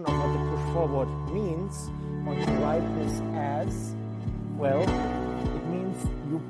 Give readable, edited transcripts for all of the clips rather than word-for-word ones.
of what the push forward means, one can write this as, well, it means you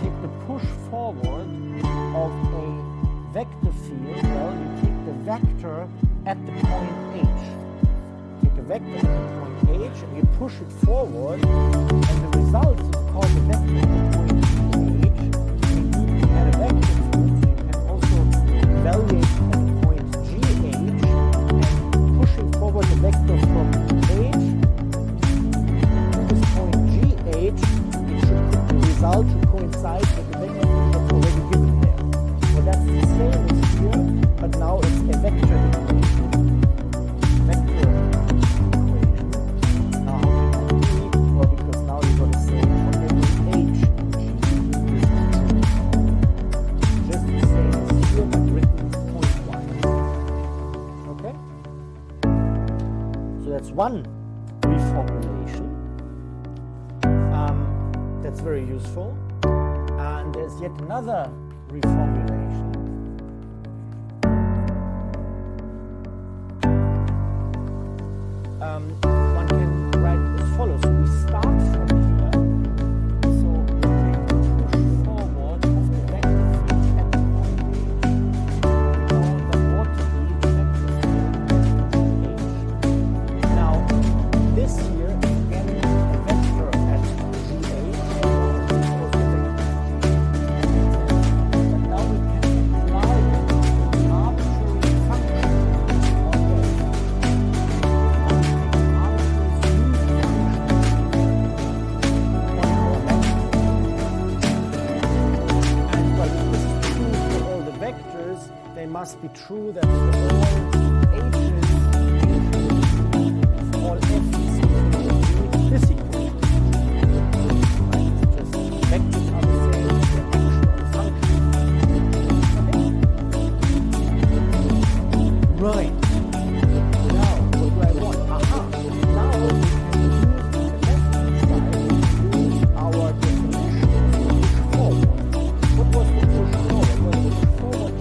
take the push forward of a vector field. Well, you take the vector at the point H. Take a vector at the point H and you push it forward, and the result is called the vector at the point H. You can add a vector field, so you can also evaluate at the point GH, and pushing forward the vector from H to this point GH, the result should coincide with the vector field that's already given there. So that's the same as here, but now it's a vector equation. Vector equation. Now how can that be? Well, because now you've got to say for every H in G, this is true. Just the same as here, but written point-wise. Okay? So that's one reformulation. That's very useful. And there's yet another reformulation. One can write it as follows. So we start from here. So we take the push forward of the vector field at the point H. We call that ought to be the vector field at H. Now, this here is again a vector at GH. But now we can apply it to an arbitrary function on F. They must be true that for all h's, for all f's, this equation. Right? It's just vectors are the same as the action of the function. Right. Now, what do I want? Aha! Now we can use the left-hand side to use our definition of push forward. What was the push forward? Well, the push forward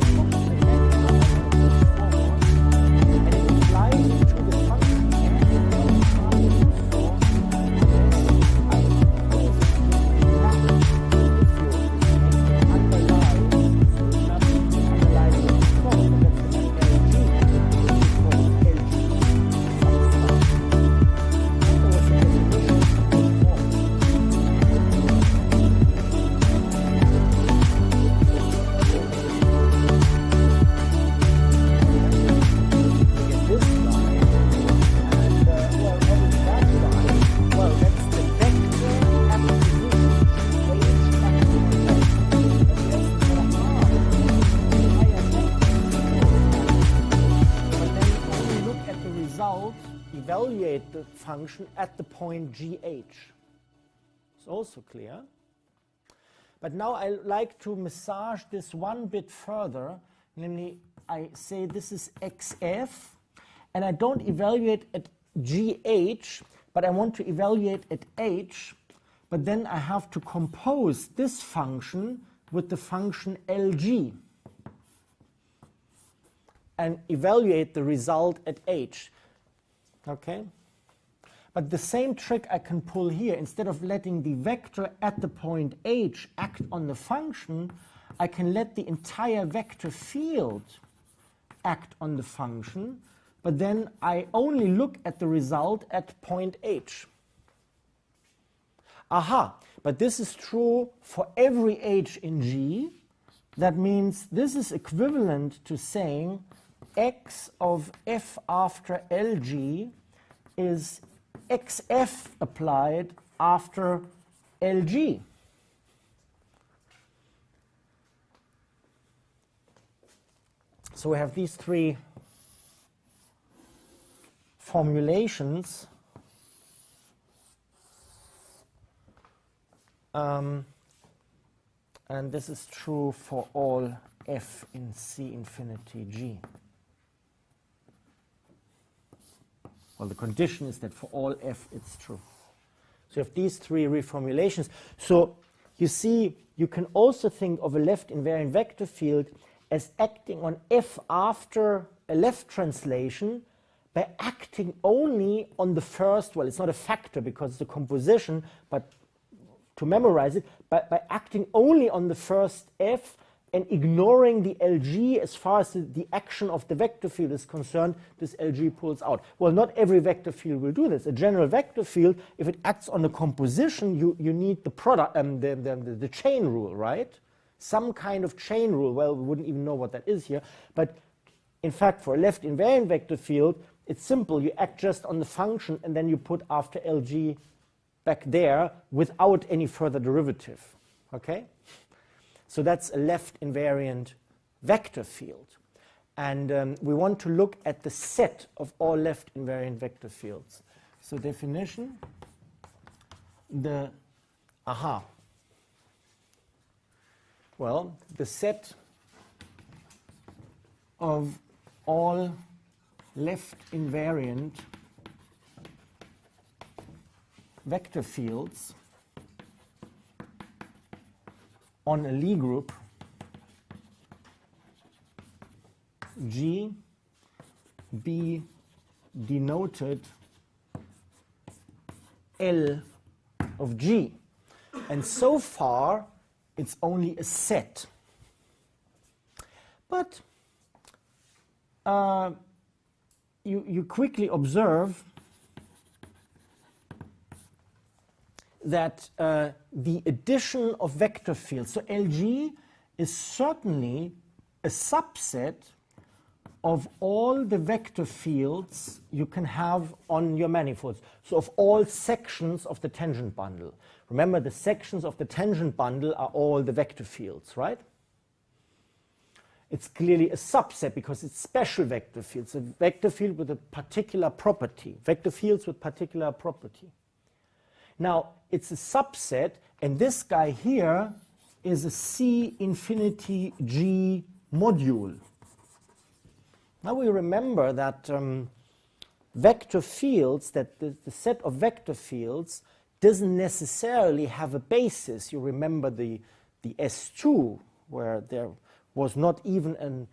evaluate the function at the point GH. It's also clear. But now I like to massage this one bit further, namely I say this is XF, and I don't evaluate at GH, but I want to evaluate at H, but then I have to compose this function with the function LG and evaluate the result at H. Okay? But the same trick I can pull here. Instead of letting the vector at the point H act on the function, I can let the entire vector field act on the function, but then I only look at the result at point H. Aha, but this is true for every H in G. That means this is equivalent to saying x of f after LG is xf applied after LG. So we have these three formulations. And this is true for all f in C infinity G. Well, the condition is that for all f it's true. So you have these three reformulations. So you see, you can also think of a left invariant vector field as acting on f after a left translation, by acting only on the first, well, it's not a factor because it's a composition, but to memorize it, by acting only on the first f and ignoring the LG as far as the action of the vector field is concerned, this LG pulls out. Well, not every vector field will do this. A general vector field, if it acts on a composition, you need the product, the chain rule, right? Some kind of chain rule. Well, we wouldn't even know what that is here. But in fact, for a left invariant vector field, it's simple. You act just on the function, and then you put after LG back there without any further derivative. Okay? So that's a left invariant vector field. And we want to look at the set of all left invariant vector fields. So definition, well, the set of all left invariant vector fields on a Lie group G be denoted L of G. And so far, it's only a set. But you quickly observe that the addition of vector fields, so LG is certainly a subset of all the vector fields you can have on your manifolds. So of all sections of the tangent bundle. Remember, the sections of the tangent bundle are all the vector fields, right? It's clearly a subset because it's special vector fields, a vector field with a particular property, vector fields with particular property. Now, it's a subset, and this guy here is a C infinity G module. Now we remember that vector fields, that the set of vector fields doesn't necessarily have a basis. You remember the S2, where there was not even an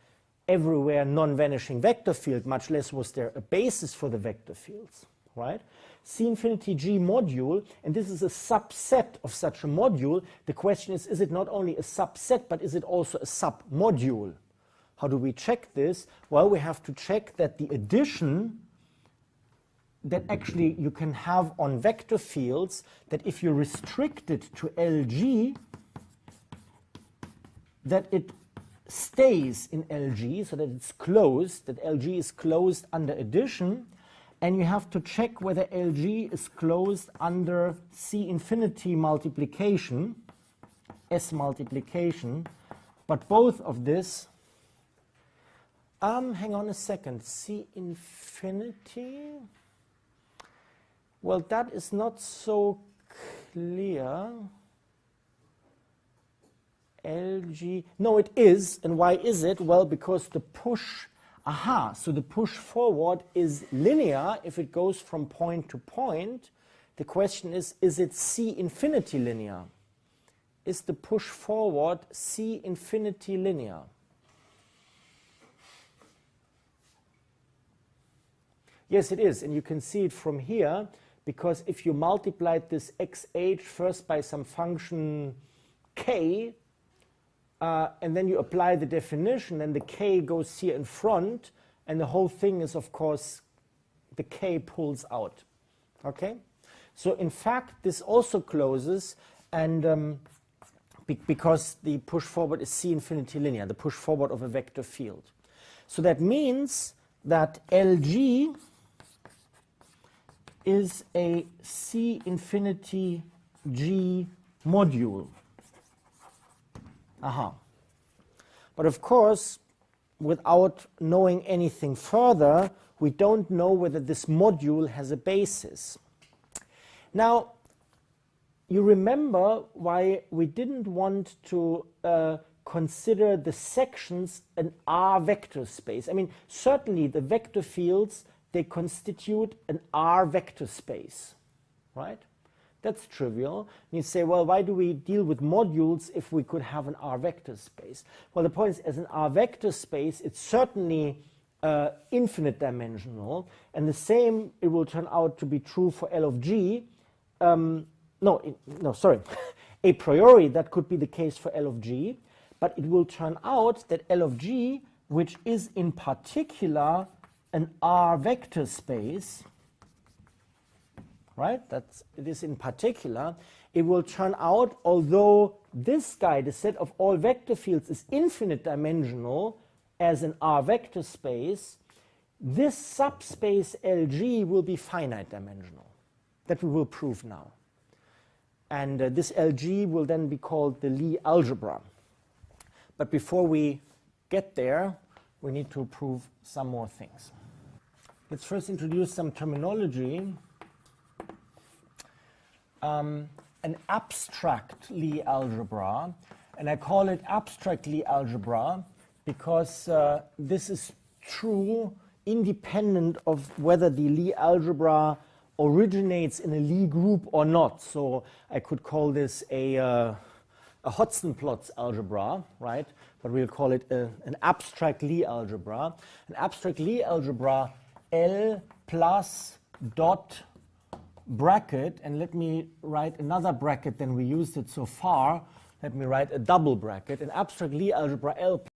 everywhere non-vanishing vector field, much less was there a basis for the vector fields, right? C infinity G module, and this is a subset of such a module. The question is it not only a subset, but is it also a submodule? How do we check this? Well, we have to check that the addition that actually you can have on vector fields, that if you restrict it to LG, that it stays in LG, so that it's closed, that LG is closed under addition, and you have to check whether LG is closed under C infinity multiplication, S multiplication, but both of this, hang on a second, C infinity, well, that is not so clear. LG, no, it is, and why is it? Well, because the push, so the push forward is linear if it goes from point to point. The question is it C infinity linear? Is the push forward C infinity linear? Yes, it is, and you can see it from here, because if you multiplied this xh first by some function k, and then you apply the definition, and the k goes here in front, and the whole thing is, of course, the k pulls out. Okay? So in fact, this also closes, and because the push forward is C infinity linear, the push forward of a vector field. So that means that LG is a C infinity G module. But of course, without knowing anything further, we don't know whether this module has a basis. Now, you remember why we didn't want to consider the sections an R vector space. I mean, certainly the vector fields, they constitute an R vector space, right? That's trivial. And you say, well, why do we deal with modules if we could have an R vector space? Well, the point is, as an R vector space, it's certainly infinite dimensional, and the same it will turn out to be true for L of G. A priori that could be the case for L of G, but it will turn out that L of G, which is in particular an R vector space, right? It is in particular. It will turn out, although this guy, the set of all vector fields, is infinite dimensional as an R vector space, this subspace LG will be finite dimensional. That we will prove now. And this LG will then be called the Lie algebra. But before we get there, we need to prove some more things. Let's first introduce some terminology. An abstract Lie algebra, and I call it abstract Lie algebra because this is true independent of whether the Lie algebra originates in a Lie group or not. So I could call this a Hodgson-Plots algebra, right? But we'll call it an abstract Lie algebra. An abstract Lie algebra, L plus dot bracket, and let me write another bracket than we used it so far. Let me write a double bracket. An abstract Lie algebra L